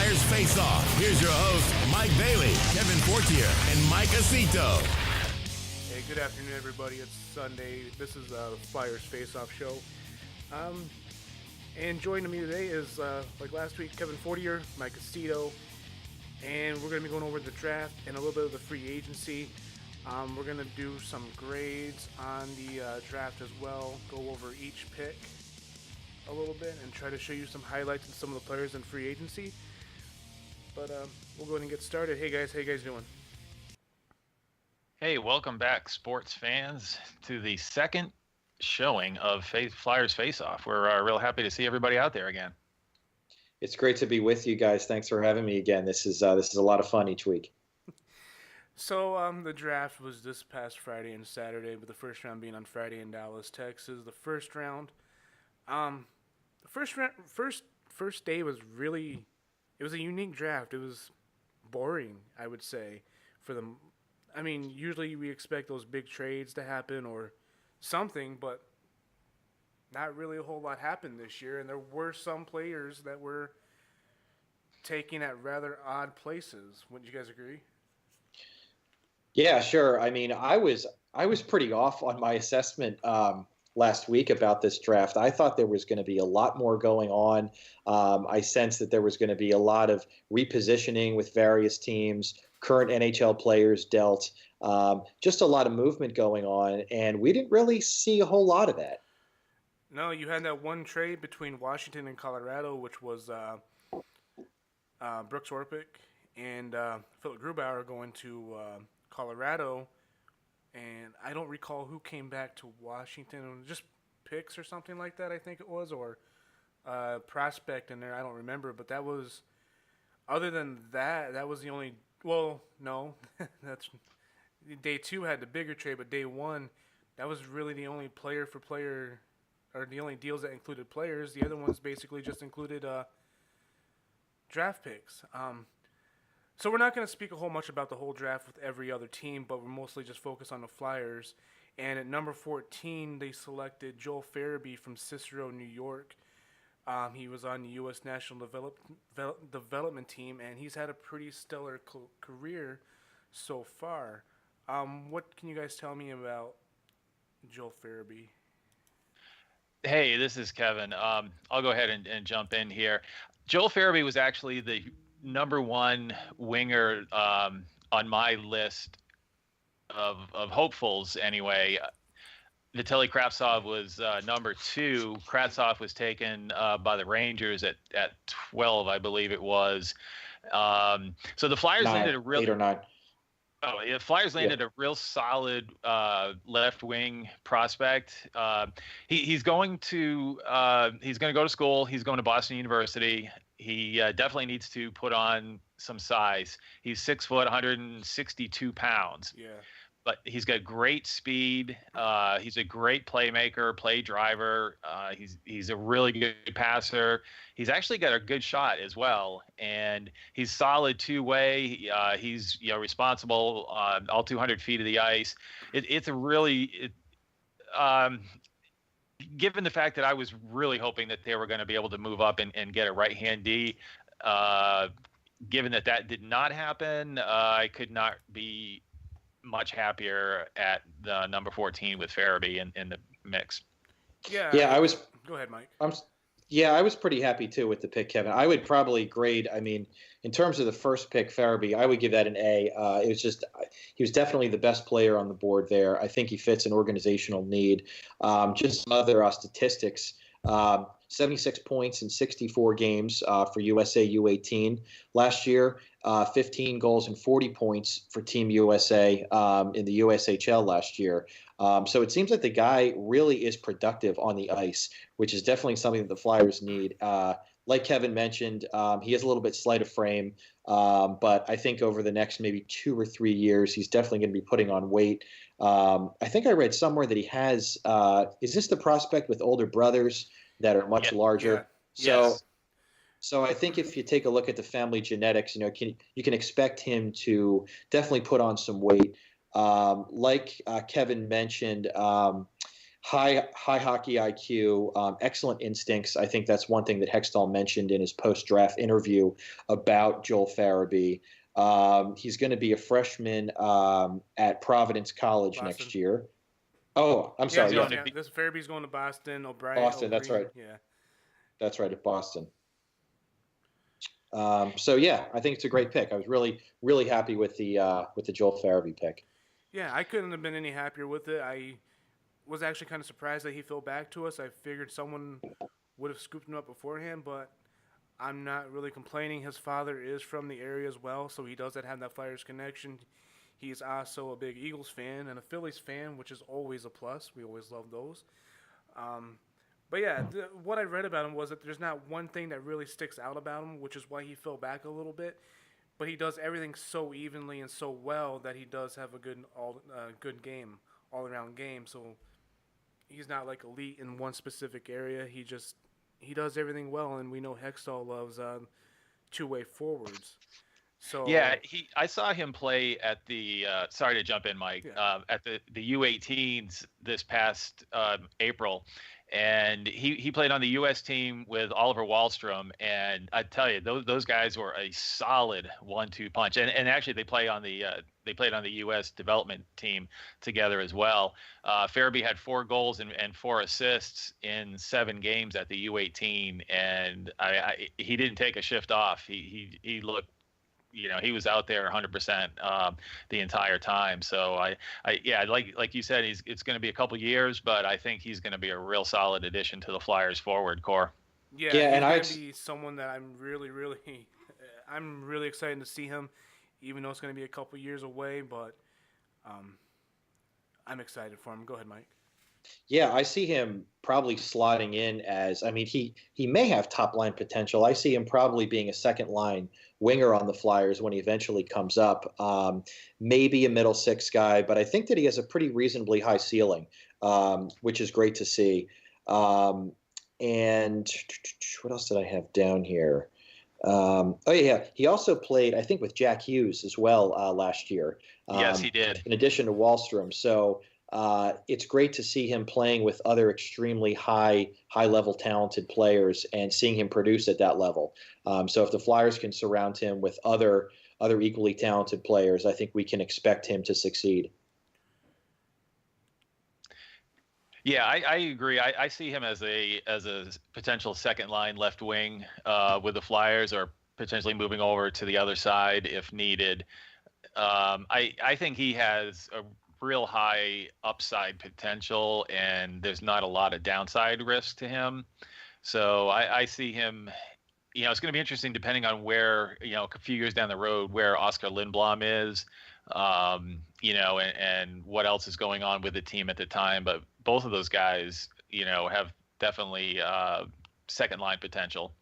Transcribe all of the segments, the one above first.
Flyers Face Off. Here's your hosts, Mike Bailey, Kevin Fortier, and Mike Acito. Hey, good afternoon, everybody. It's Sunday. This is the Flyers Face Off show. And joining me today is, like last week, Kevin Fortier, Mike Acito, and we're going to be going over the draft and a little bit of the free agency. We're going to do some grades on the draft as well, go over each pick a little bit, and try to show you some highlights and some of the players in free agency. But we'll go ahead and get started. Hey guys, how you guys doing? Hey, welcome back, sports fans, to the second showing of Flyers Face Off. We're real happy to see everybody out there again. It's great to be with you guys. Thanks for having me again. This is a lot of fun each week. So the draft was this past Friday and Saturday, with the first round being on Friday in Dallas, Texas. The first round, first day was really, it was a unique draft. It was boring, I would say, for them. I mean, usually we expect those big trades to happen or something, but not really a whole lot happened this year. And there were some players that were taken at rather odd places. Wouldn't you guys agree? Yeah, sure. I mean, I was pretty off on my assessment last week about this draft. I thought there was going to be a lot more going on. I sensed that there was going to be a lot of repositioning with various teams, current NHL players dealt, just a lot of movement going on, and we didn't really see a whole lot of that. No, you had that one trade between Washington and Colorado, which was Brooks Orpik and Philip Grubauer going to Colorado, and I don't recall who came back to Washington. It was just picks or something like that, I think it was, or prospect in there. I don't remember, but that was, other than that, that was the only. Well, no, that's day two had the bigger trade, but day one, that was really the only player for player, or the only deals that included players. The other ones basically just included draft picks. So we're not going to speak a whole much about the whole draft with every other team, but we're mostly just focused on the Flyers. And at number 14, they selected Joel Farabee from Cicero, New York. He was on the U.S. National Development Team, and he's had a pretty stellar career so far. What can you guys tell me about Joel Farabee? Hey, this is Kevin. I'll go ahead and jump in here. Joel Farabee was actually the number one winger on my list of hopefuls anyway. Vitaly Kravtsov was number two. Kravtsov was taken by the Rangers at 12, I believe it was. So the Flyers landed a real 8 or 9. Oh, yeah, Flyers landed a real solid left wing prospect. He's going to go to school. He's going to Boston University. He definitely needs to put on some size. He's 6 foot, 162 pounds. Yeah. But he's got great speed. He's a great playmaker, play driver. He's a really good passer. He's actually got a good shot as well, and he's solid two-way. He's responsible all 200 feet of the ice. It's a really given the fact that I was really hoping that they were going to be able to move up and get a right-hand D. Given that did not happen, I could not be much happier at the number 14 with Farabee in the mix. Yeah, I was. Go ahead, Mike. I was pretty happy too with the pick, Kevin. I would probably grade. I mean, in terms of the first pick, Farabee, I would give that an A. It was just he was definitely the best player on the board there. I think he fits an organizational need. Just some other statistics. 76 points in 64 games for USA U18 last year, 15 goals and 40 points for Team USA in the USHL last year. So it seems like the guy really is productive on the ice, which is definitely something that the Flyers need. Like Kevin mentioned, he is a little bit slight of frame, but I think over the next maybe 2 or 3 years, he's definitely going to be putting on weight. I think I read somewhere that he has is this the prospect with older brothers that are much larger? Yeah. So I think if you take a look at the family genetics, you can expect him to definitely put on some weight. Like Kevin mentioned, high hockey IQ, excellent instincts. I think that's one thing that Hextall mentioned in his post-draft interview about Joel Farabee. He's going to be a freshman at Providence College Boston. next year. Oh, I'm sorry. Yeah. This Farabee's going to Boston. O'Brien. Boston, that's right. Yeah. That's right, at Boston. So yeah, I think it's a great pick. I was really, really happy with the Joel Farabee pick. Yeah, I couldn't have been any happier with it. I was actually kind of surprised that he fell back to us. I figured someone would have scooped him up beforehand, but I'm not really complaining. His father is from the area as well, so he does have that Flyers connection. He's also a big Eagles fan and a Phillies fan, which is always a plus. We always love those. But yeah, what I read about him was that there's not one thing that really sticks out about him, which is why he fell back a little bit. But he does everything so evenly and so well that he does have a good game, all-around game. So he's not like elite in one specific area. He does everything well, and we know Hextall loves two-way forwards. So yeah, I saw him play at the. Sorry to jump in, Mike. Yeah. At the U18s this past April, and he played on the U.S. team with Oliver Wahlstrom, and I tell you, those guys were a solid 1-2 punch. And actually, they played on the U.S. development team together as well. Farabee had 4 goals and 4 assists in 7 games at the U18, and he didn't take a shift off. He looked. He was out there 100% the entire time. So like you said, it's going to be a couple years, but I think he's going to be a real solid addition to the Flyers forward core. Yeah, and going to be someone that I'm really, really, I'm really excited to see him, even though it's going to be a couple years away. But I'm excited for him. Go ahead, Mike. Yeah, I see him probably slotting in as, I mean, he may have top line potential. I see him probably being a second line winger on the Flyers when he eventually comes up. Maybe a middle 6 guy, but I think that he has a pretty reasonably high ceiling, which is great to see. And what else did I have down here? He also played, I think, with Jack Hughes as well last year. Yes, he did. In addition to Wahlstrom. So it's great to see him playing with other extremely high-level talented players and seeing him produce at that level. So if the Flyers can surround him with other equally talented players, I think we can expect him to succeed. Yeah, I agree. I see him as a potential second line left wing with the Flyers, or potentially moving over to the other side if needed. I think he has a real high upside potential, and there's not a lot of downside risk to him. So I see him, it's going to be interesting depending on where, a few years down the road, where Oscar Lindblom is, and what else is going on with the team at the time. But both of those guys, have definitely second line potential.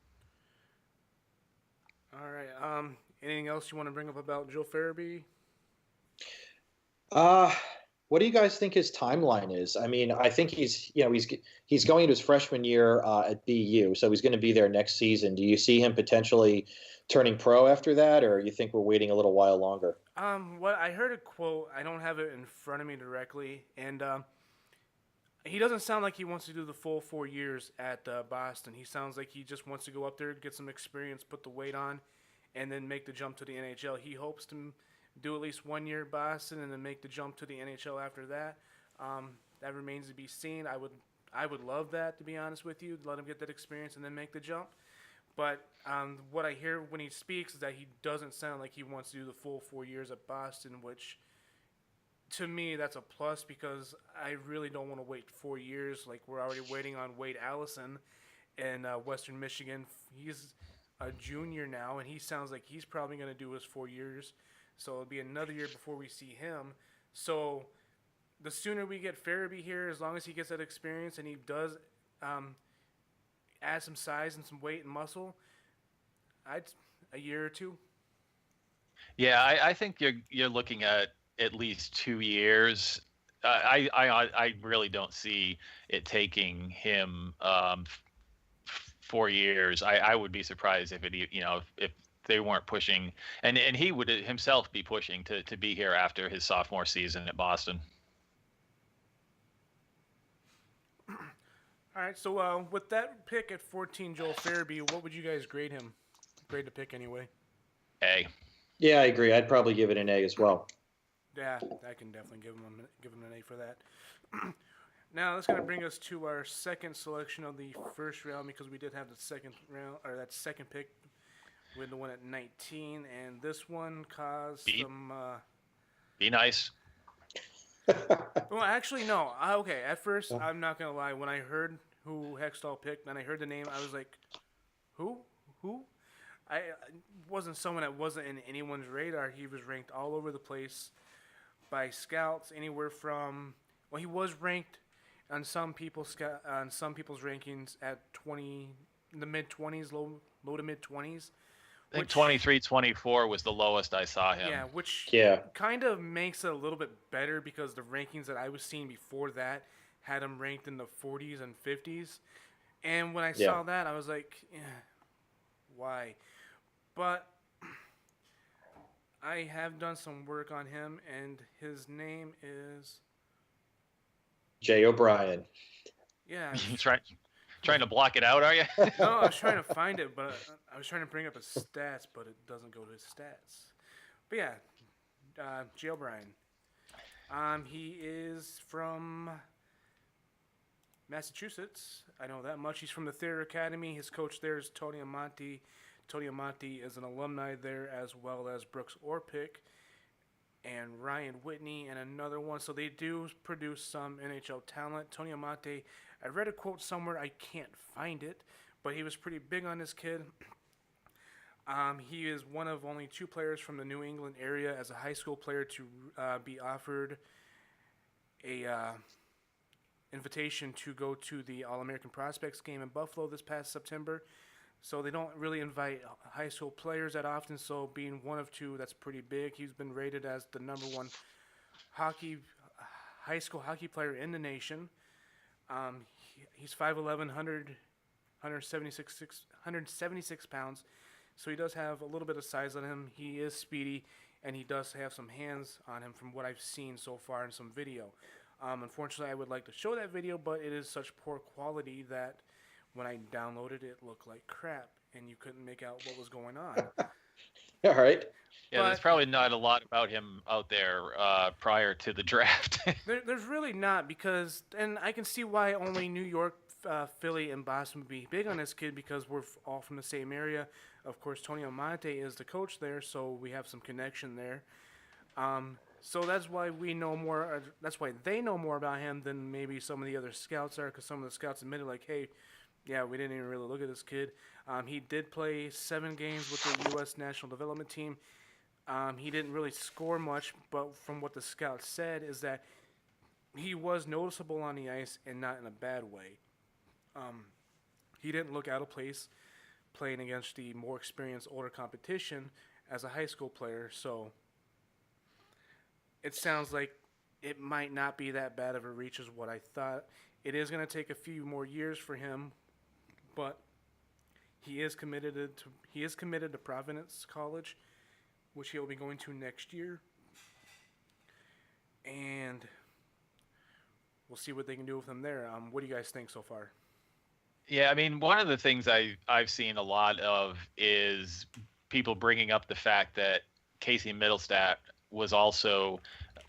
All right. Anything else you want to bring up about Joe Farabee? What do you guys think his timeline is? I mean, I think he's going into his freshman year at BU, so he's going to be there next season. Do you see him potentially turning pro after that, or you think we're waiting a little while longer? I heard a quote. I don't have it in front of me directly, and he doesn't sound like he wants to do the full 4 years at Boston. He sounds like he just wants to go up there, get some experience, put the weight on, and then make the jump to the NHL. He hopes to do at least 1 year at Boston and then make the jump to the NHL after that. That remains to be seen. I would love that, to be honest with you. Let him get that experience and then make the jump. But what I hear when he speaks is that he doesn't sound like he wants to do the full 4 years at Boston, which to me that's a plus, because I really don't want to wait 4 years. Like, we're already waiting on Wade Allison in Western Michigan. He's a junior now, and he sounds like he's probably going to do his 4 years. So it'll be another year before we see him. So the sooner we get Farabee here, as long as he gets that experience and he does add some size and some weight and muscle, a year or two. Yeah, I think you're looking at least 2 years. I really don't see it taking him 4 years. I would be surprised if if they weren't pushing, and he would himself be pushing to be here after his sophomore season at Boston. All right, so with that pick at 14, Joel Farabee, what would you guys grade him? Grade the pick anyway. A. Yeah, I agree. I'd probably give it an A as well. Yeah, I can definitely give him an A for that. Now that's going to bring us to our second selection of the first round because we did have the second round or that second pick with the one at 19, and this one caused some. Be nice. Well, actually, no. Okay, at first, I'm not gonna lie. When I heard who Hextall picked and I heard the name, I was like, "Who? Who?" I wasn't someone that wasn't in anyone's radar. He was ranked all over the place by scouts, anywhere from. Well, he was ranked on some people's rankings at 20, in the mid 20s, low to mid 20s. I think 23, 24 was the lowest I saw him. Yeah, which Yeah. kind of makes it a little bit better because the rankings that I was seeing before that had him ranked in the 40s and 50s. And when I saw that, I was like, why? But I have done some work on him, and his name is... Jay O'Brien. Yeah. You trying to block it out, are you? No, I was trying to find it, but I was trying to bring up his stats, but it doesn't go to his stats. But yeah, Jay O'Brien. He is from Massachusetts. I know that much. He's from the Theater Academy. His coach there is Tony Amonte. Tony Amonte is an alumni there, as well as Brooks Orpik and Ryan Whitney and another one. So they do produce some NHL talent. Tony Amonte, I read a quote somewhere. I can't find it, but he was pretty big on this kid. He is one of only 2 players from the New England area as a high school player to be offered a invitation to go to the All-American Prospects game in Buffalo this past September. So they don't really invite high school players that often, so being one of 2, that's pretty big. He's been rated as the number 1 high school hockey player in the nation. He's 5'11", 176 pounds, so he does have a little bit of size on him. He is speedy, and he does have some hands on him from what I've seen so far in some video. Unfortunately, I would like to show that video, but it is such poor quality that when I downloaded it, it looked like crap, and you couldn't make out what was going on. All right. Yeah, there's probably not a lot about him out there prior to the draft. There's really not, because, and I can see why only New York, Philly, and Boston would be big on this kid because we're all from the same area. Of course, Tony Amonte is the coach there, so we have some connection there. So that's why we know more. That's why they know more about him than maybe some of the other scouts are, because some of the scouts admitted, like, hey, yeah, we didn't even really look at this kid. He did play 7 games with the U.S. National Development Team. He didn't really score much, but from what the scouts said is that he was noticeable on the ice and not in a bad way. He didn't look out of place playing against the more experienced, older competition as a high school player, so it sounds like it might not be that bad of a reach as what I thought. It is going to take a few more years for him, but he is committed to Providence College, which he'll be going to next year. And we'll see what they can do with him there. What do you guys think so far? Yeah, I mean, one of the things I've seen a lot of is people bringing up the fact that Casey Middlestat was also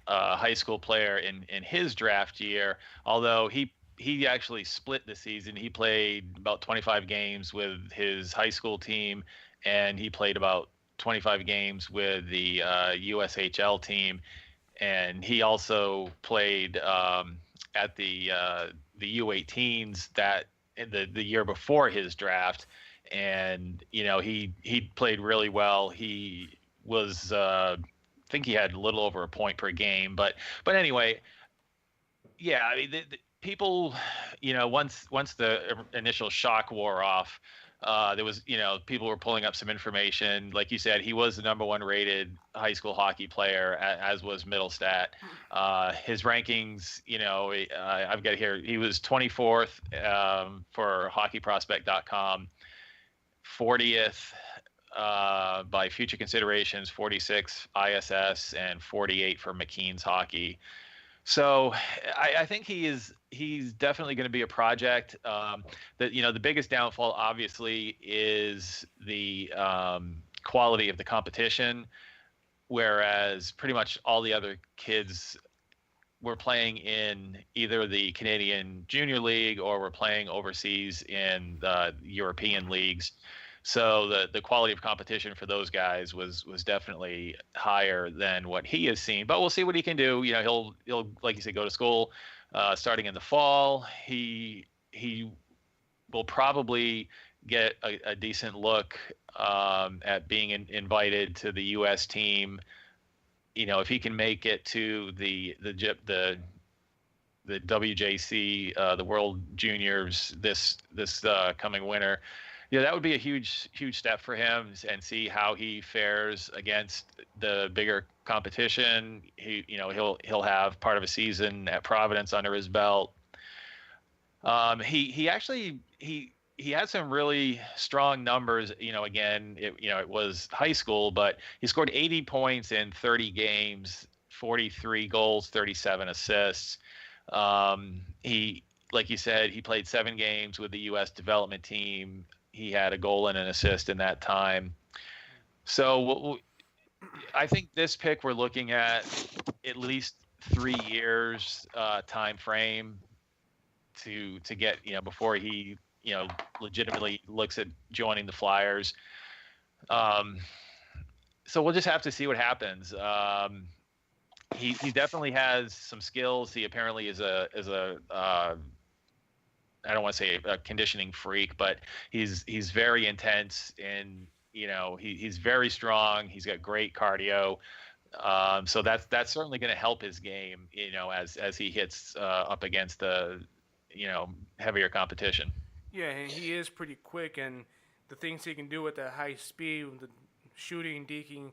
a high school player in his draft year, although he actually split the season. He played about 25 games with his high school team, and he played about 25 games with the USHL team, and he also played at the U18s that the year before his draft, and he played really well. He was I think he had a little over a point per game, but anyway, yeah, I mean the people, once the initial shock wore off, there was, people were pulling up some information. Like you said, he was the number 1 rated high school hockey player, as was Middlestat. His rankings, I've got here, he was 24th for hockeyprospect.com, 40th by Future Considerations, 46 ISS, and 48 for McKean's Hockey. So I think he's definitely going to be a project. The biggest downfall obviously is the quality of the competition, whereas pretty much all the other kids were playing in either the Canadian Junior League or were playing overseas in the European leagues. So the quality of competition for those guys was definitely higher than what he has seen. But we'll see what he can do. He'll like you said, go to school starting in the fall. He will probably get a decent look at being invited to the U.S. team. If he can make it to the WJC, the World Juniors this coming winter. That would be a huge step for him, and see how he fares against the bigger competition. He'll have part of a season at Providence under his belt. He had some really strong numbers. Again, it was high school, but he scored 80 points in 30 games, 43 goals, 37 assists. He, like you said, he played 7 games with the U.S. development team. He had a goal and an assist in that time. So I think this pick, we're looking at least 3 years time frame to get, before he, legitimately looks at joining the Flyers. So we'll just have to see what happens. He definitely has some skills. He apparently is a I don't want to say a conditioning freak, but he's very intense, and he's very strong. He's got great cardio. So that's certainly going to help his game, as he hits up against the heavier competition. Yeah, and he is pretty quick, and the things he can do with that high speed, the shooting, deking,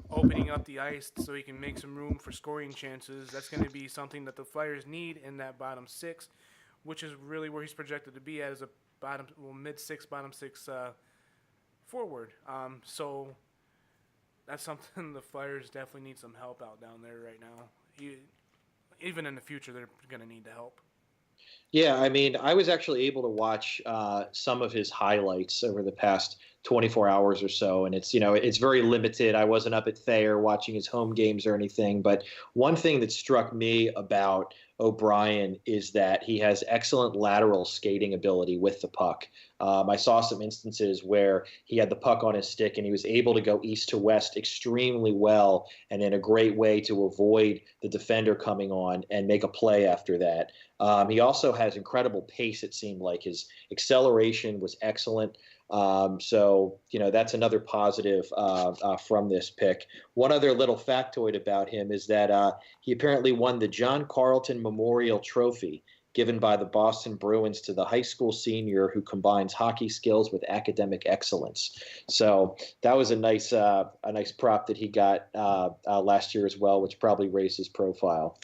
opening up the ice so he can make some room for scoring chances, that's going to be something that the Flyers need in that bottom 6, which is really where he's projected to be as a mid-6, bottom 6 forward. So that's something the Flyers definitely need some help out down there right now. Even in the future, they're going to need the help. Yeah, I mean, I was actually able to watch some of his highlights over the past 24 hours or so, and it's very limited. I wasn't up at Thayer watching his home games or anything, but one thing that struck me about O'Brien is that he has excellent lateral skating ability with the puck. I saw some instances where he had the puck on his stick and he was able to go east to west extremely well, and in a great way to avoid the defender coming on and make a play after that. He also has incredible pace, it seemed like. His acceleration was excellent. So that's another positive from this pick. One other little factoid about him is that he apparently won the John Carlton Memorial Trophy, given by the Boston Bruins to the high school senior who combines hockey skills with academic excellence. So that was a nice prop that he got last year as well, which probably raised his profile.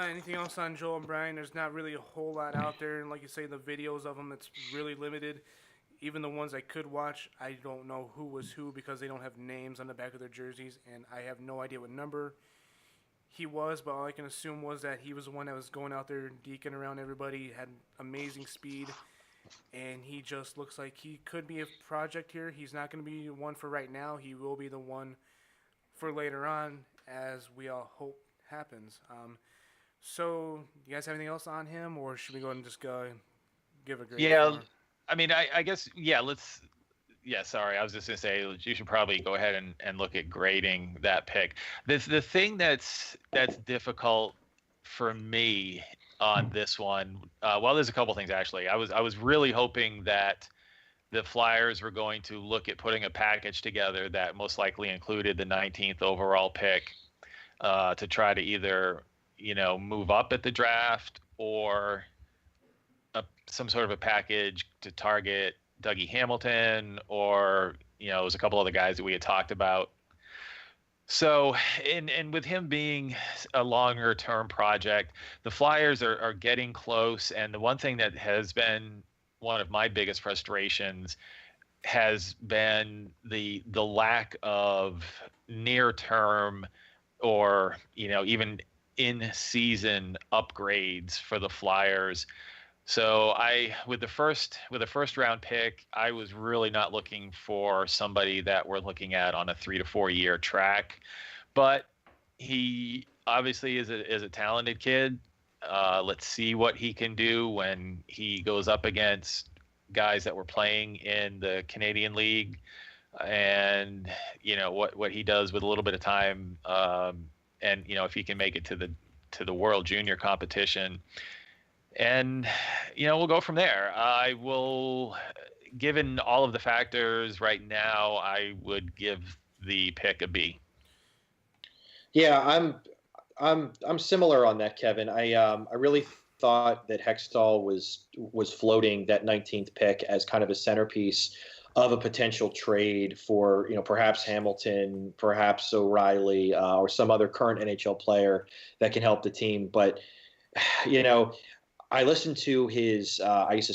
Anything else on Joel and Brian? There's not really a whole lot out there, and like you say, the videos of them, it's really limited. Even the ones I could watch, I don't know who was who because they don't have names on the back of their jerseys, and I have no idea what number he was, but all I can assume was that he was the one that was going out there deking around everybody, had amazing speed, and he just looks like he could be a project here. He's not going to be one for right now. He will be the one for later on, as we all hope happens. So, you guys have anything else on him, or should we go and just go and give a grade? Yeah, I mean, I guess, yeah, sorry, I was just going to say you should probably go ahead and look at grading that pick. The thing that's difficult for me on this one, well, there's a couple things, actually. I was really hoping that the Flyers were going to look at putting a package together that most likely included the 19th overall pick to try to either move up at the draft or some sort of a package to target Dougie Hamilton or, it was a couple other guys that we had talked about. So, and with him being a longer term project, the Flyers are getting close. And the one thing that has been one of my biggest frustrations has been the lack of near term or, even in season upgrades for the Flyers. So with the first round pick, I was really not looking for somebody that we're looking at on a 3 to 4 year track, but he obviously is a talented kid. Let's see what he can do when he goes up against guys that were playing in the Canadian League, and what he does with a little bit of time, and if he can make it to the World Junior competition. And, we'll go from there. I will, given all of the factors right now, I would give the pick a B. Yeah, I'm similar on that, Kevin. I really thought that Hextall was floating that 19th pick as kind of a centerpiece of a potential trade for, perhaps Hamilton, perhaps O'Reilly, or some other current NHL player that can help the team. But, I listened to his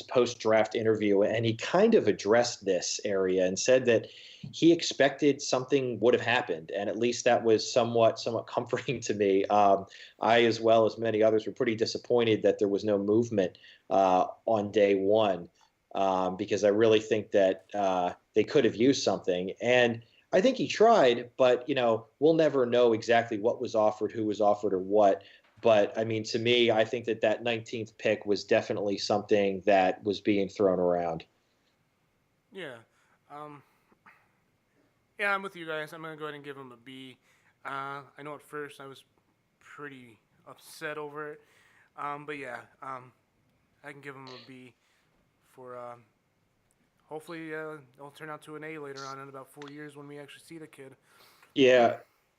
post-draft interview, and he kind of addressed this area and said that he expected something would have happened, and at least that was somewhat comforting to me. I, as well as many others, were pretty disappointed that there was no movement on day one, because I really think that they could have used something. And I think he tried, but we'll never know exactly what was offered, who was offered, or what. But, to me, I think that 19th pick was definitely something that was being thrown around. Yeah. Yeah, I'm with you guys. I'm going to go ahead and give him a B. I know at first I was pretty upset over it. But, yeah, I can give him a B for hopefully it'll turn out to an A later on in about 4 years when we actually see the kid. Yeah.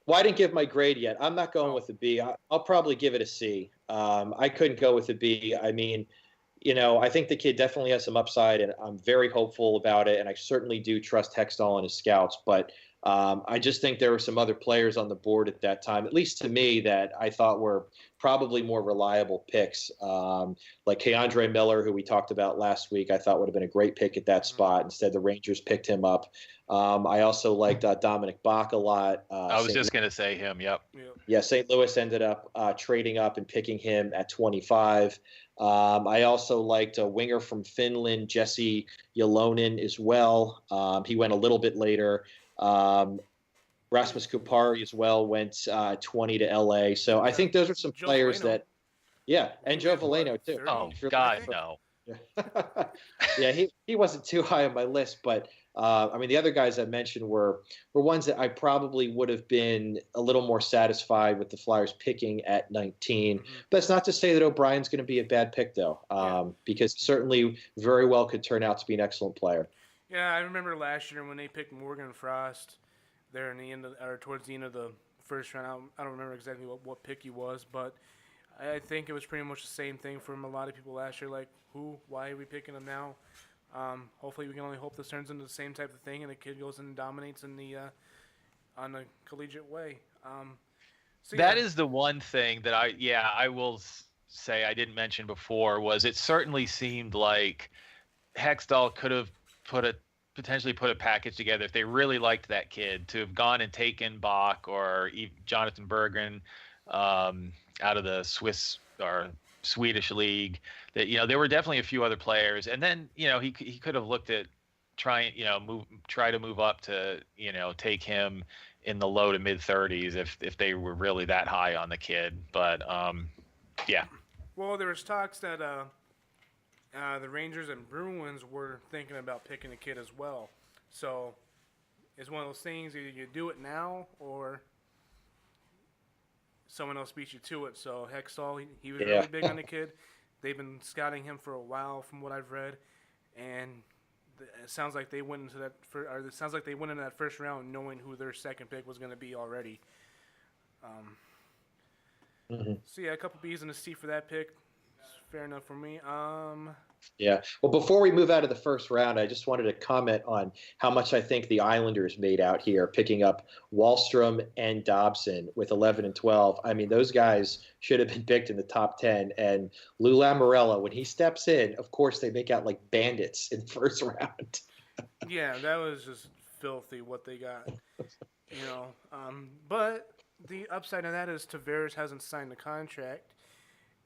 Well, I didn't give my grade yet. I'm not going with a B. I'll probably give it a C. I couldn't go with a B. I think the kid definitely has some upside, and I'm very hopeful about it, and I certainly do trust Hextall and his scouts. But I just think there were some other players on the board at that time, at least to me, that I thought were probably more reliable picks, like Keandre Miller, who we talked about last week. I thought would have been a great pick at that spot. Instead, the Rangers picked him up. I also liked Dominic Bach a lot. I was just going to say him. Yep. Yeah, St. Louis ended up trading up and picking him at 25. I also liked a winger from Finland, Jesse Jalonen, as well. He went a little bit later. Rasmus Kupari as well went 20 to LA. So I think those are some players that, and Joe Veleno too. Oh God, no. Yeah, he wasn't too high on my list, but the other guys I mentioned were ones that I probably would have been a little more satisfied with the Flyers picking at 19. Mm-hmm. But it's not to say that O'Brien's going to be a bad pick, though, because certainly very well could turn out to be an excellent player. Yeah, I remember last year when they picked Morgan Frost there in the end towards the end of the first round. I don't remember exactly what pick he was, but I think it was pretty much the same thing from a lot of people last year. Like, why are we picking him now? Hopefully, we can only hope this turns into the same type of thing, and the kid goes and dominates in the on a collegiate way. That is the one thing that I will say I didn't mention before, was it certainly seemed like Hextall could have potentially put a package together if they really liked that kid, to have gone and taken Bach or Jonathan Berggren out of the Swiss or Swedish league. That there were definitely a few other players, and then he could have looked at try to move up to take him in the low to mid 30s if they were really that high on the kid. But yeah. Well, there was talks that the Rangers and Bruins were thinking about picking a kid as well. So it's one of those things, either you do it now or someone else beats you to it. So Hextall, he was really big on the kid. They've been scouting him for a while, from what I've read, and it sounds like they went into that first round knowing who their second pick was going to be already. So yeah, a couple B's and a C for that pick. Fair enough for me. Yeah. Well, before we move out of the first round, I just wanted to comment on how much I think the Islanders made out here, picking up Wahlstrom and Dobson with 11 and 12. Those guys should have been picked in the top 10. And Lou Lamoriello, when he steps in, of course, they make out like bandits in the first round. Yeah, that was just filthy what they got. But the upside of that is Tavares hasn't signed the contract,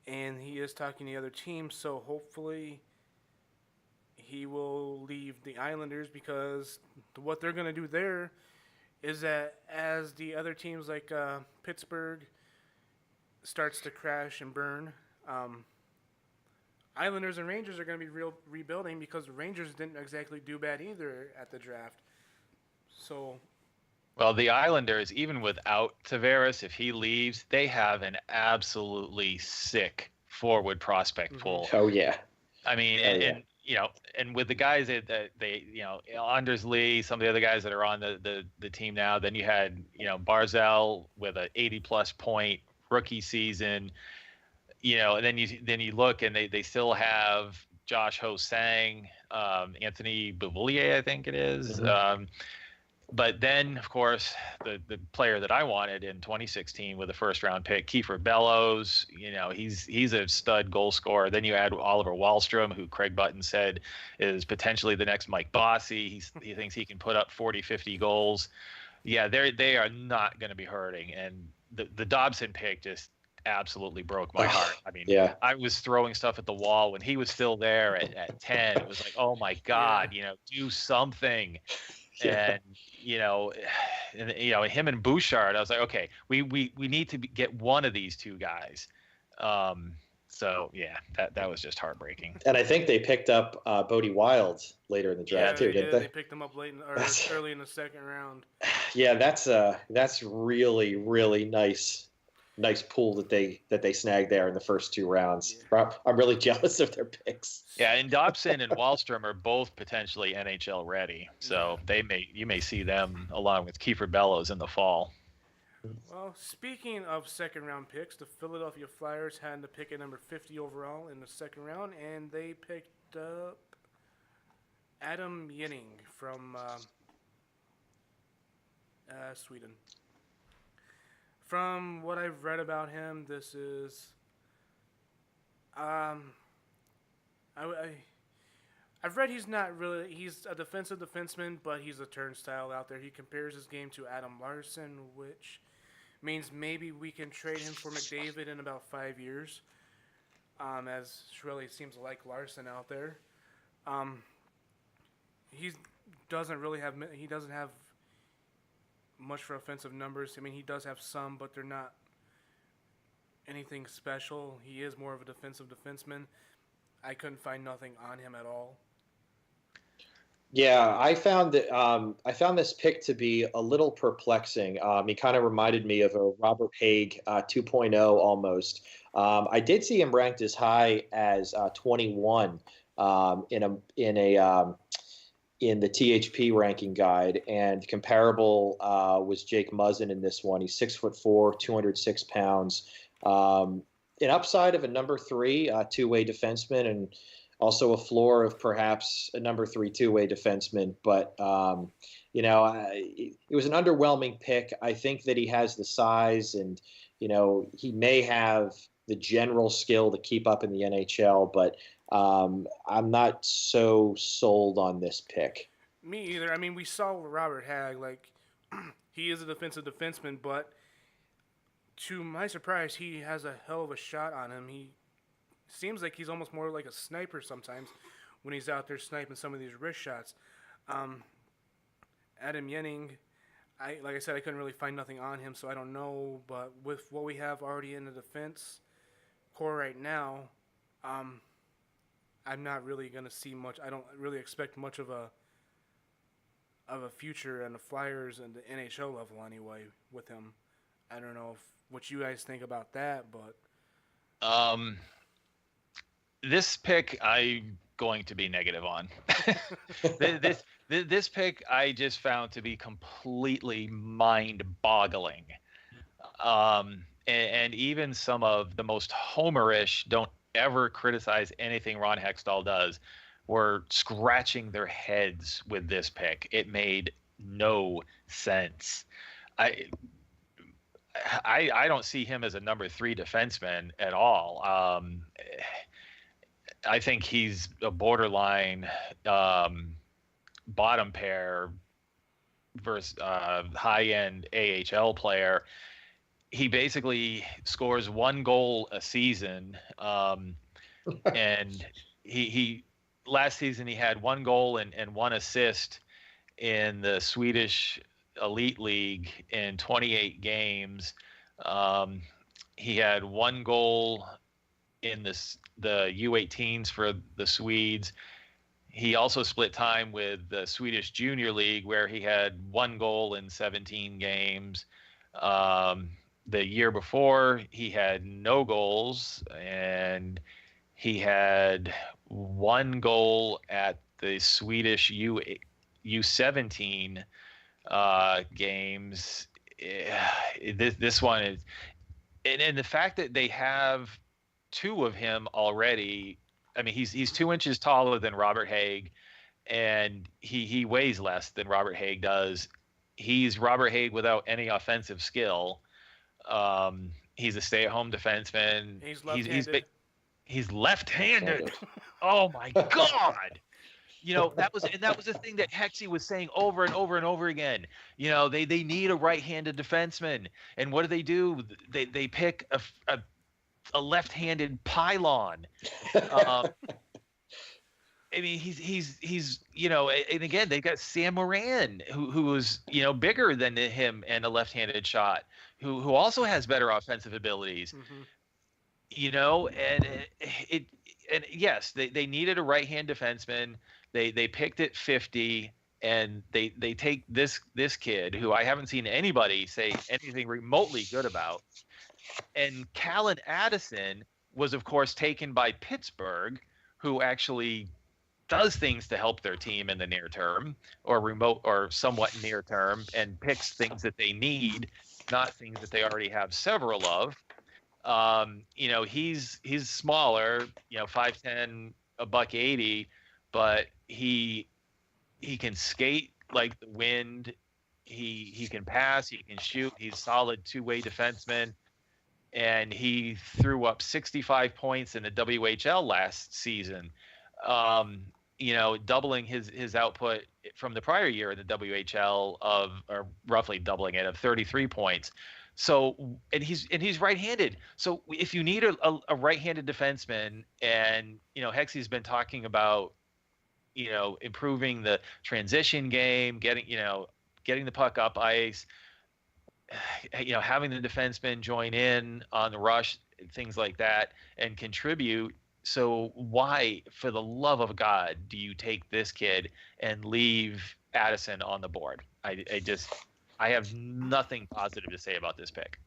and he is talking to the other teams. So hopefully, he will leave the Islanders because what they're gonna do there is that as the other teams like Pittsburgh starts to crash and burn, Islanders and Rangers are going to be rebuilding because the Rangers didn't exactly do bad either at the draft. So, Well, the Islanders, even without Tavares, if he leaves, they have an absolutely sick forward prospect pool. Oh yeah. I mean, and and with the guys that they, Anders Lee, some of the other guys that are on the team now, then you had, Barzal with a 80+ point rookie season, and then you look and they still have Josh Ho-Sang, Anthony Beauvillier, I think it is. Mm-hmm. But then, of course, the player that I wanted in 2016 with a first-round pick, Kiefer Bellows, he's a stud goal scorer. Then you add Oliver Wahlstrom, who Craig Button said is potentially the next Mike Bossy. He thinks he can put up 40, 50 goals. Yeah, they are not going to be hurting. And the Dobson pick just absolutely broke my heart. I mean, yeah. I was throwing stuff at the wall when he was still there at 10. It was like, oh, my God, do something. Yeah. And him and Bouchard, I was like, okay, we need to get one of these two guys. So yeah, that was just heartbreaking. And I think they picked up Bodie Wild later in the draft too, didn't they? They picked him up early in the second round. Yeah, that's really, really nice pool that they snagged there in the first two rounds. Yeah. I'm really jealous of their picks. Yeah, and Dobson and Wahlstrom are both potentially NHL ready, so you may see them along with Kiefer Bellows in the fall. Well, speaking of second round picks, the Philadelphia Flyers had the pick at number 50 overall in the second round, and they picked up Adam Yenning from Sweden. From what I've read about him, this is I've read he's a defensive defenseman, but he's a turnstile out there. He compares his game to Adam Larson, which means maybe we can trade him for McDavid in about 5 years, as really seems like Larson out there. He doesn't have much for offensive numbers. I mean, he does have some, but they're not anything special. He is more of a defensive defenseman. I couldn't find nothing on him at all. Yeah, I found this pick to be a little perplexing. He kind of reminded me of a Robert Haig 2.0 almost. I did see him ranked as high as 21 in the THP ranking guide, and comparable was Jake Muzzin in this one. He's 6'4", 206 pounds. An upside of a number 3 two-way defenseman, and also a floor of perhaps a number 3 two-way defenseman. But it was an underwhelming pick. I think that he has the size, and he may have the general skill to keep up in the NHL, but I'm not so sold on this pick. Me either. I mean, we saw Robert Hagg, he is a defensive defenseman, but to my surprise, he has a hell of a shot on him. He seems like he's almost more like a sniper sometimes when he's out there sniping some of these wrist shots. Adam Yenning, like I said, I couldn't really find nothing on him, so I don't know. But with what we have already in the defense core right now, I'm not really going to see much. I don't really expect much of a future in the Flyers and the NHL level anyway with him. I don't know what you guys think about that, but this pick I'm going to be negative on. This pick I just found to be completely mind-boggling. And even some of the most homerish don't ever criticize anything Ron Hextall does were scratching their heads with this pick. It made no sense. I don't see him as a number 3 defenseman at all. I think he's a borderline bottom pair versus high-end AHL player. He basically scores 1 goal a season, and he last season he had 1 goal and 1 assist in the Swedish Elite League in 28 games. He had 1 goal in the U18s for the Swedes. He also split time with the Swedish Junior League, where he had 1 goal in 17 games. The year before, he had no goals, and he had 1 goal at the Swedish U17 games. This one is, and the fact that they have 2 of him already. I mean, he's 2 inches taller than Robert Haig, and he weighs less than Robert Haig does. He's Robert Haig without any offensive skill. He's a stay-at-home defenseman. He's left-handed. He's left-handed. Oh my God! That was the thing that Hexy was saying over and over and over again. They need a right-handed defenseman, and what do? They pick a left-handed pylon. I mean, he's and again they got Sam Moran who was bigger than him and a left-handed shot, who also has better offensive abilities. And yes, they needed a right-hand defenseman. They picked at 50, and they take this kid who I haven't seen anybody say anything remotely good about. And Callan Addison was, of course, taken by Pittsburgh, who actually does things to help their team in the near term or remote or somewhat near term, and picks things that they need, not things that they already have several of. He's smaller, 5'10", $180, but he can skate like the wind. He can pass, he can shoot. He's a solid 2-way defenseman. And he threw up 65 points in the WHL last season, doubling his output from the prior year in the WHL or roughly doubling it, of 33 points. So, and he's right-handed. So if you need a right-handed defenseman, and Hexy's been talking about improving the transition game, getting the puck up ice, having the defenseman join in on the rush, things like that, and contribute. So why, for the love of God, do you take this kid and leave Addison on the board? I have nothing positive to say about this pick.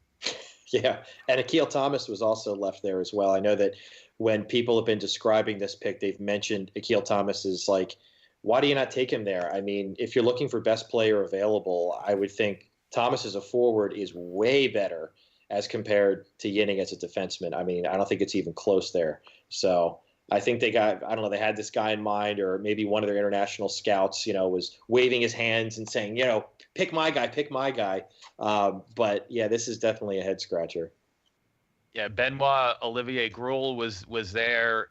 Yeah, and Akil Thomas was also left there as well. I know that when people have been describing this pick, they've mentioned Akil Thomas is like, why do you not take him there? I mean, if you're looking for best player available, I would think Thomas as a forward is way better as compared to Yinning as a defenseman. I mean, I don't think it's even close there. So I think they had this guy in mind, or maybe one of their international scouts, was waving his hands and saying, pick my guy. But yeah, this is definitely a head scratcher. Yeah, Benoit Olivier Gruel was there,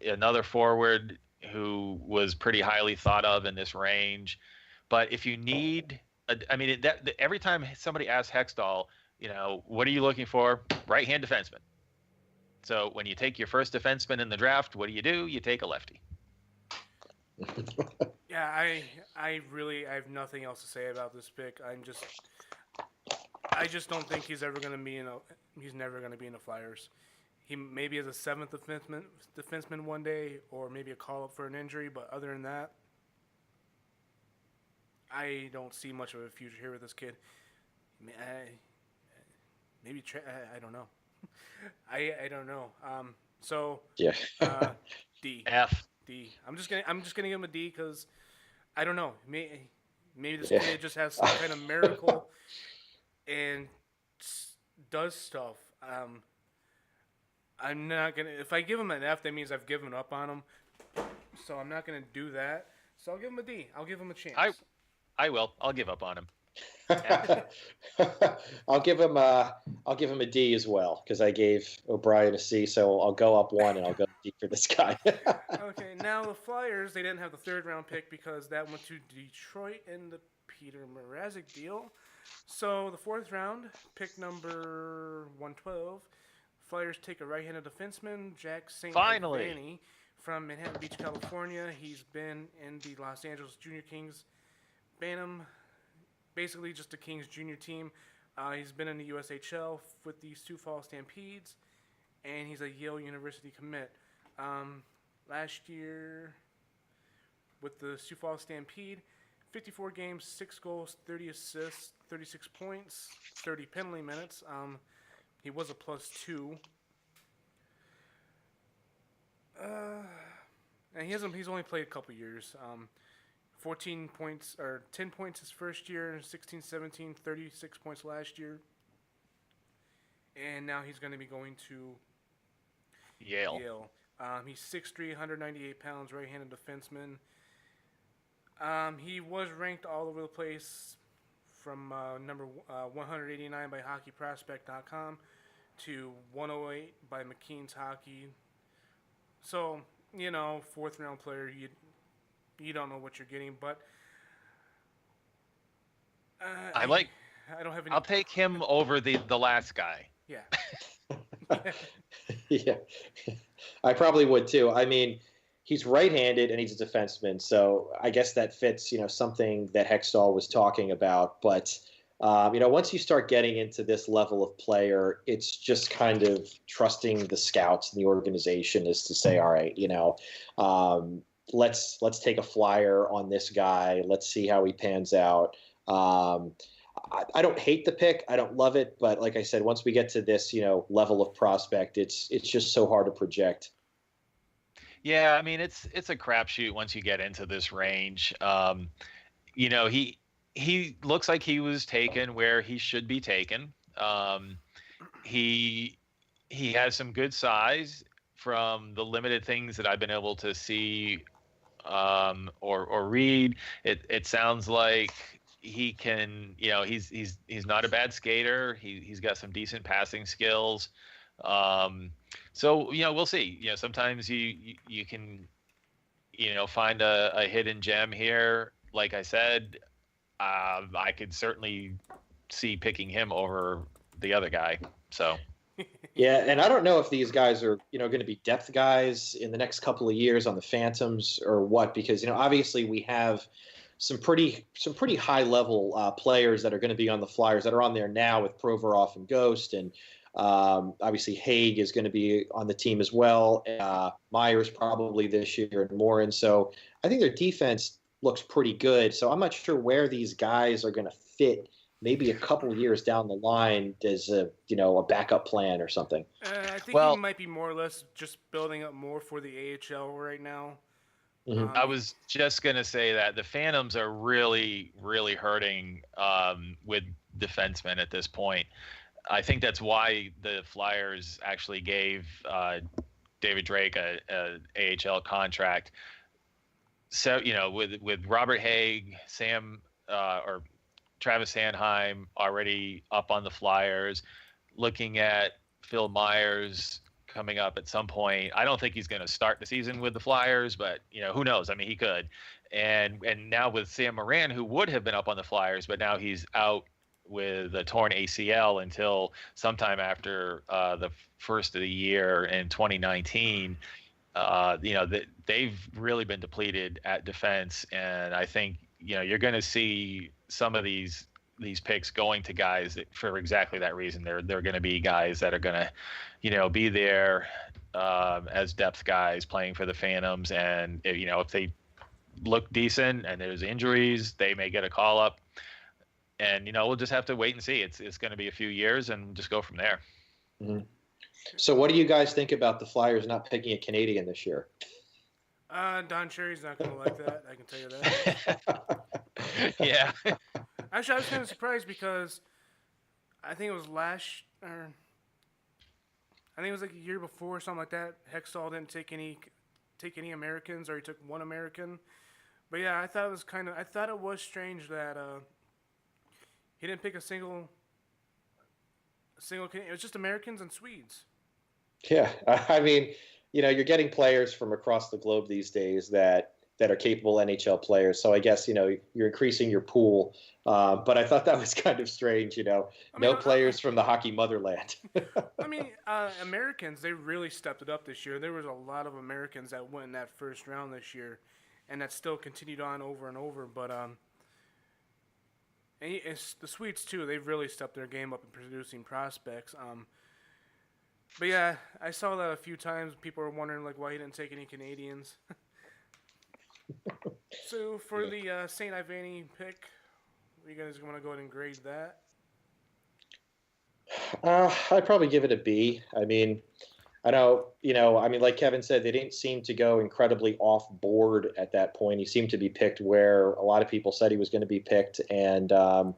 another forward who was pretty highly thought of in this range. But if you need, every time somebody asks Hextall, what are you looking for? Right-hand defenseman. So when you take your first defenseman in the draft, what do? You take a lefty. Yeah, I have nothing else to say about this pick. I just don't think he's never going to be in the Flyers. He maybe is a 7th defenseman one day, or maybe a call up for an injury. But other than that, I don't see much of a future here with this kid. I don't know. I don't know. So yeah. D. F. D. I'm just gonna give him a D because I don't know. Maybe this kid just has some kind of miracle and does stuff. I'm not gonna. If I give him an F, that means I've given up on him. So I'm not gonna do that. So I'll give him a D. I'll give him a chance. I will. I'll give up on him. I'll give him a D as well, because I gave O'Brien a C, so I'll go up 1 and I'll go D for this guy. Okay, now the Flyers, they didn't have the 3rd round pick because that went to Detroit, and the Peter Mrazek deal. So the fourth round, pick number 112, Flyers take a right-handed defenseman, Jack St. Finally. Ivany, from Manhattan Beach, California. He's been in the Los Angeles Junior Kings Bantam, basically just the Kings junior team. He's been in the USHL with the Sioux Falls Stampedes, and he's a Yale University commit. Last year, with the Sioux Falls Stampede, 54 games, 6 goals, 30 assists, 36 points, 30 penalty minutes. He was a +2. And he's only played a couple years. 14 points, or 10 points his first year, 16, 17, 36 points last year. And now he's going to be going to Yale. He's 6'3", 198 pounds, right-handed defenseman. He was ranked all over the place from number 189 by HockeyProspect.com to 108 by McKean's Hockey. So, fourth round player, you don't know what you're getting, but I don't have any. I'll take him over the last guy. Yeah. Yeah, I probably would too. I mean, he's right-handed and he's a defenseman, so I guess that fits, something that Hextall was talking about. But once you start getting into this level of player, it's just kind of trusting the scouts and the organization is to say, all right, let's take a flyer on this guy. Let's see how he pans out. I don't hate the pick. I don't love it, but like I said, once we get to this, level of prospect, it's just so hard to project. Yeah, I mean it's a crapshoot once you get into this range. He looks like he was taken where he should be taken. He has some good size from the limited things that I've been able to see or read. It sounds like he can, he's not a bad skater. He's got some decent passing skills. So we'll see. Sometimes you can find a hidden gem here. Like I said, I could certainly see picking him over the other guy. So. Yeah, and I don't know if these guys are, going to be depth guys in the next couple of years on the Phantoms or what, because obviously we have some pretty high level players that are going to be on the Flyers that are on there now with Provorov and Ghost, and obviously Haig is going to be on the team as well. Myers probably this year and more, and so I think their defense looks pretty good. So I'm not sure where these guys are going to fit. Maybe a couple of years down the line as a backup plan or something. I think he might be more or less just building up more for the AHL right now. Mm-hmm. I was just going to say that the Phantoms are really, really hurting with defensemen at this point. I think that's why the Flyers actually gave David Drake a AHL contract. So, with Robert Haig, Travis Sanheim already up on the Flyers, looking at Phil Myers coming up at some point. I don't think he's going to start the season with the Flyers, but who knows? I mean, he could. And now with Sam Moran, who would have been up on the Flyers, but now he's out with a torn ACL until sometime after the first of the year in 2019. They've really been depleted at defense, and I think you're going to see some of these picks going to guys that, for exactly that reason. They're going to be guys that are going to, be there as depth guys playing for the Phantoms, and if they look decent and there's injuries, they may get a call up, and we'll just have to wait and see. It's going to be a few years, and just go from there. Mm-hmm. So, what do you guys think about the Flyers not picking a Canadian this year? Don Cherry's not going to like that. I can tell you that. Yeah. Actually, I was kind of surprised because I think it was I think it was like a year before or something like that. Hextall didn't take any Americans, or he took one American. But yeah, I thought it was strange that he didn't pick a single Canadian. It was just Americans and Swedes. Yeah, I mean, you're getting players from across the globe these days that that are capable NHL players. So I guess, you're increasing your pool. But I thought that was kind of strange, no players from the hockey motherland. Americans, they really stepped it up this year. There was a lot of Americans that went in that first round this year, and that still continued on over and over. But and it's the Swedes too. They've really stepped their game up in producing prospects. But yeah, I saw that a few times. People were wondering why he didn't take any Canadians. So for the St. Ivany pick, you guys want to go ahead and grade that? I'd probably give it a B. I mean, I know, like Kevin said, they didn't seem to go incredibly off board at that point. He seemed to be picked where a lot of people said he was going to be picked. And, I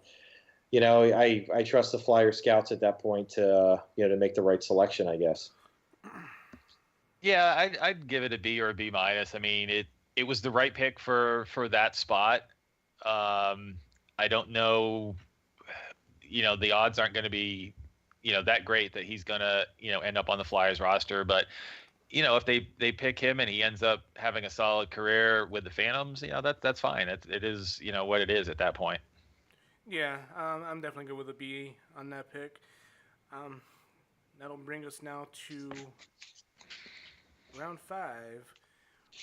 trust the Flyer scouts at that point to make the right selection, I guess. Yeah, I'd give it a B or a B minus. I mean, it was the right pick for that spot. I don't know, the odds aren't going to be, that great that he's going to, end up on the Flyers roster. But, if they pick him and he ends up having a solid career with the Phantoms, that's fine. It is, what it is at that point. Yeah, I'm definitely good with a B on that pick. That'll bring us now to round 5,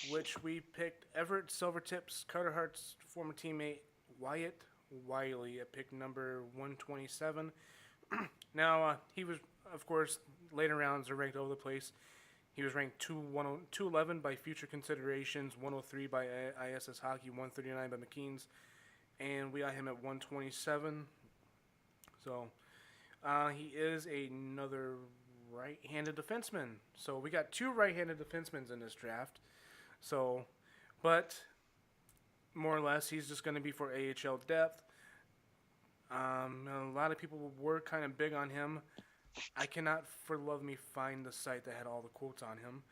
which we picked Everett Silvertips, Carter Hart's former teammate Wyatt Wiley at pick number 127. Now, he was, of course, later rounds are ranked all over the place. He was ranked 211 by Future Considerations, 103 by ISS Hockey, 139 by McKean's, and we got him at 127. So, he is another right-handed defenseman. So, we got 2 right-handed defensemen in this draft. So, but more or less, he's just going to be for AHL depth. A lot of people were kind of big on him. I cannot, for the love of me, find the site that had all the quotes on him.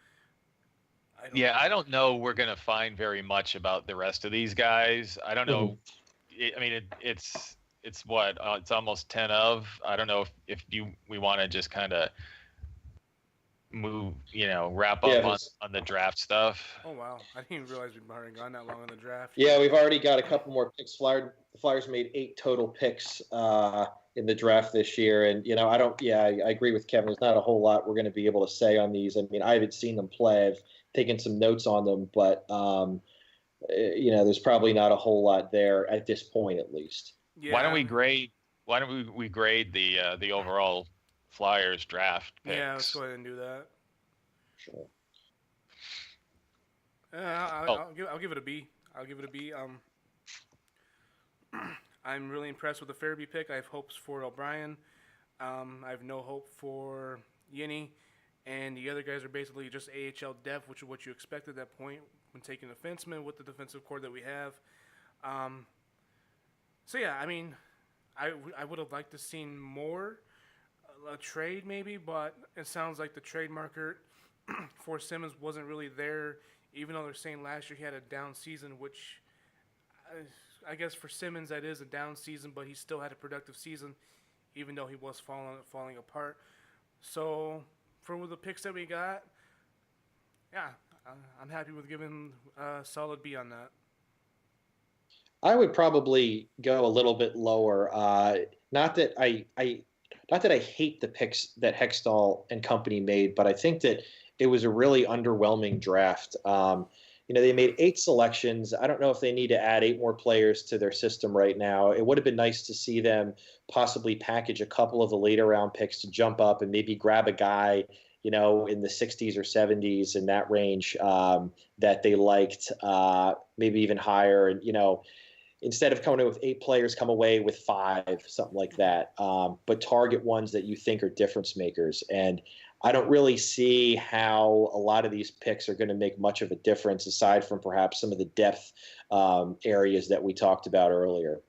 I don't know we're going to find very much about the rest of these guys. I don't know. It's what? It's almost 10 of. I don't know if we want to just kind of move, wrap up on the draft stuff. Oh, wow. I didn't even realize we'd already gone that long in the draft. Yeah, we've already got a couple more picks. The Flyers made 8 total picks in the draft this year. And, I agree with Kevin. There's not a whole lot we're going to be able to say on these. I mean, I haven't seen them play. I've taken some notes on them, but, there's probably not a whole lot there at this point, at least. Yeah. Why don't we grade the overall Flyers draft picks? Yeah, let's go ahead and do that. Sure. I'll give it a B. I'm really impressed with the Farabee pick. I have hopes for O'Brien. I have no hope for Yinny. And the other guys are basically just AHL depth, which is what you expect at that point when taking a defenseman with the defensive core that we have. So, yeah, I mean, I would have liked to seen more, a trade maybe, but it sounds like the trade market for Simmons wasn't really there, even though they're saying last year he had a down season, which I guess for Simmons that is a down season, but he still had a productive season, even though he was falling apart. So for the picks that we got, yeah, I'm happy with giving a solid B on that. I would probably go a little bit lower. Not that I hate the picks that Hextall and company made, but I think that it was a really underwhelming draft. They made 8 selections. I don't know if they need to add 8 more players to their system right now. It would have been nice to see them possibly package a couple of the later round picks to jump up and maybe grab a guy, in the 60s or 70s in that range that they liked, maybe even higher. And, instead of coming in with 8 players, come away with 5, something like that. But target ones that you think are difference makers. And I don't really see how a lot of these picks are going to make much of a difference aside from perhaps some of the depth areas that we talked about earlier.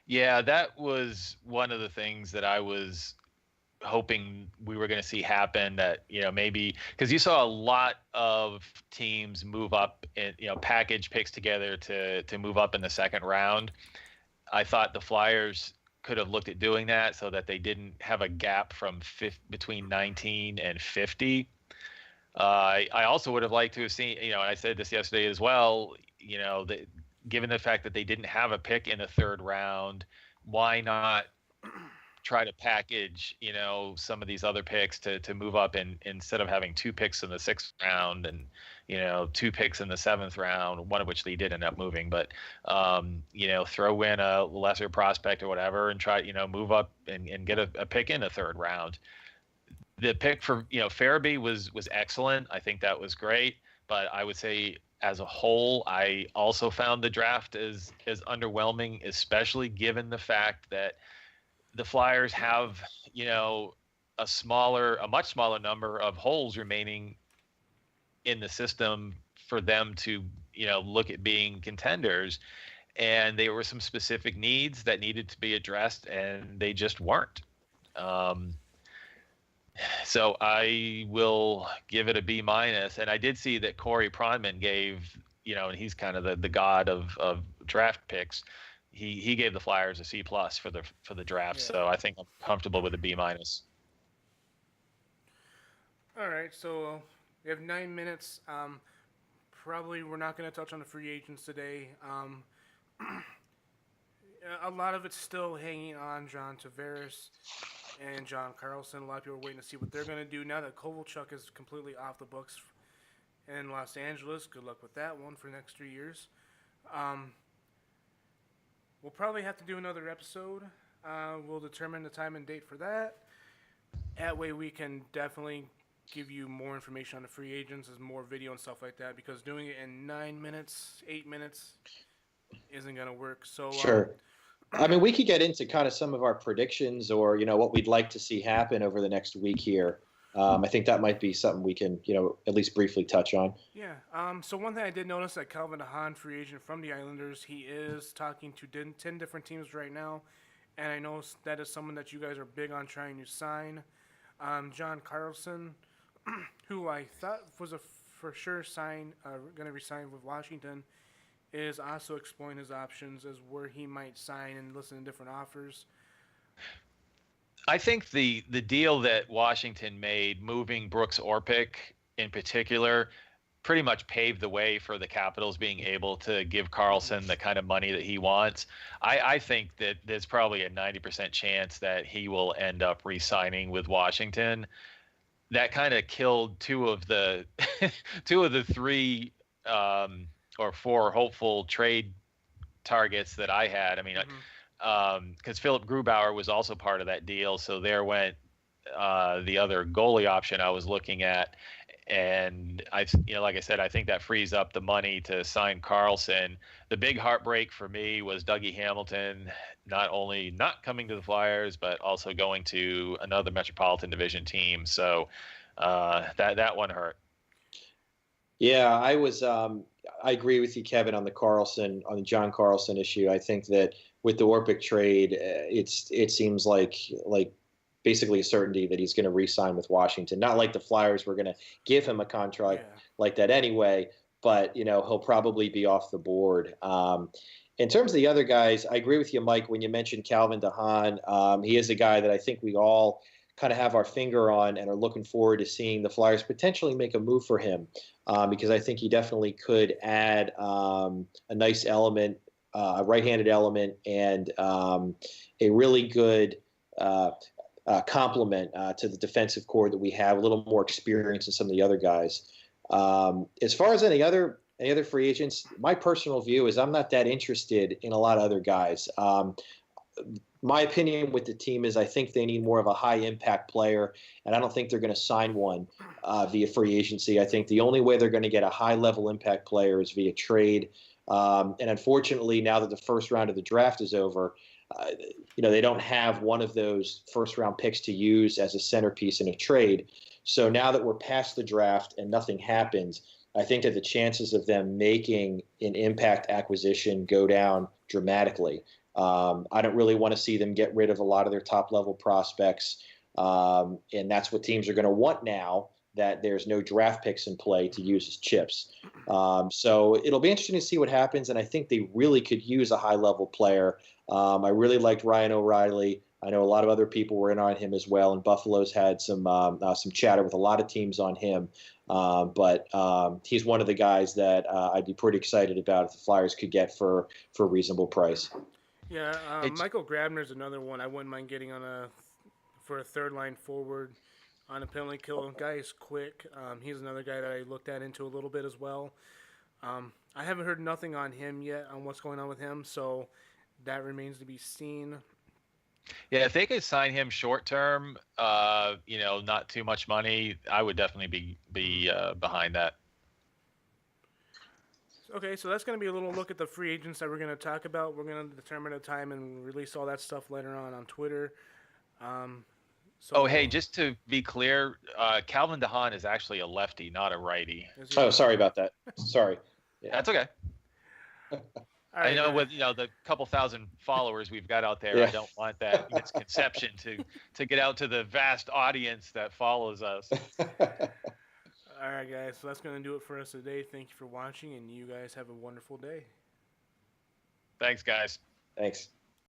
Yeah, that was one of the things that I was hoping we were going to see happen, that, maybe because you saw a lot of teams move up and, package picks together to move up in the second round. I thought the Flyers could have looked at doing that so that they didn't have a gap from between 19 and 50. I also would have liked to have seen, and I said this yesterday as well, given the fact that they didn't have a pick in the third round, why not try to package, some of these other picks to move up, and instead of having 2 picks in the 6th round and, 2 picks in the 7th round, one of which they did end up moving, but, throw in a lesser prospect or whatever and try, move up and get a pick in the 3rd round. The pick for, Farabee was excellent. I think that was great, but I would say as a whole, I also found the draft as underwhelming, especially given the fact that the Flyers have, a much smaller number of holes remaining in the system for them to, look at being contenders. And there were some specific needs that needed to be addressed, and they just weren't. So I will give it a B-. And I did see that Corey Pronman gave, and he's kind of the god of draft picks. He gave the Flyers a C+ for the draft. Yeah. So I think I'm comfortable with a B-. All right, so we have 9 minutes. Probably we're not going to touch on the free agents today. A lot of it's still hanging on John Tavares and John Carlson. A lot of people are waiting to see what they're going to do now that Kovalchuk is completely off the books in Los Angeles. Good luck with that one for the next 3 years. We'll probably have to do another episode. We'll determine the time and date for that. That way we can definitely give you more information on the free agents, as more video and stuff like that, because doing it in 9 minutes, 8 minutes isn't going to work. So sure. I mean, we could get into kind of some of our predictions or, what we'd like to see happen over the next week here. I think that might be something we can, at least briefly touch on. Yeah. So one thing I did notice that Calvin DeHaan, free agent from the Islanders, he is talking to 10 different teams right now. And I know that is someone that you guys are big on trying to sign. John Carlson, who I thought was a for sure going to resign with Washington, is also exploring his options as where he might sign and listen to different offers. I think the deal that Washington made, moving Brooks Orpik in particular, pretty much paved the way for the Capitals being able to give Carlson the kind of money that he wants. I think that there's probably a 90% chance that he will end up re-signing with Washington. That kind of killed 2 of the 3 or 4 hopeful trade targets that I had. I mean, because Philip Grubauer was also part of that deal, so there went the other goalie option I was looking at, and like I said, I think that frees up the money to sign Carlson. The big heartbreak for me was Dougie Hamilton not only not coming to the Flyers, but also going to another Metropolitan Division team. So that one hurt. Yeah, I agree with you, Kevin, on the John Carlson issue. I think that with the Orpik trade, it seems like basically a certainty that he's going to re-sign with Washington. Not like the Flyers were going to give him a contract like that anyway, but he'll probably be off the board. In terms of the other guys, I agree with you, Mike, when you mentioned Calvin DeHaan. He is a guy that I think we all kind of have our finger on and are looking forward to seeing the Flyers potentially make a move for him, because I think he definitely could add a nice element, a right-handed element, and a really good complement to the defensive core that we have, a little more experience than some of the other guys. As far as any other free agents, my personal view is I'm not that interested in a lot of other guys. My opinion with the team is I think they need more of a high-impact player, and I don't think they're going to sign one via free agency. I think the only way they're going to get a high-level impact player is via trade. And unfortunately, now that the first round of the draft is over, they don't have one of those first-round picks to use as a centerpiece in a trade. So now that we're past the draft and nothing happens, I think that the chances of them making an impact acquisition go down dramatically. I don't really want to see them get rid of a lot of their top-level prospects, and that's what teams are going to want now that there's no draft picks in play to use as chips. So it'll be interesting to see what happens, and I think they really could use a high-level player. I really liked Ryan O'Reilly. I know a lot of other people were in on him as well, and Buffalo's had some chatter with a lot of teams on him. But he's one of the guys that I'd be pretty excited about if the Flyers could get for a reasonable price. Yeah, Michael Grabner's another one I wouldn't mind getting for a third line forward on a penalty kill. Guy is quick. He's another guy that I looked into a little bit as well. I haven't heard nothing on him yet on what's going on with him, so that remains to be seen. Yeah, if they could sign him short term, not too much money, I would definitely be behind that. Okay, so that's going to be a little look at the free agents that we're going to talk about. We're going to determine a time and release all that stuff later on Twitter. Hey, just to be clear, Calvin DeHaan is actually a lefty, not a righty. Oh, sorry about that. Sorry. Yeah. That's okay. Right, I know with the couple thousand followers we've got out there, I don't want that misconception to get out to the vast audience that follows us. All right, guys. So that's going to do it for us today. Thank you for watching, and you guys have a wonderful day. Thanks, guys. Thanks.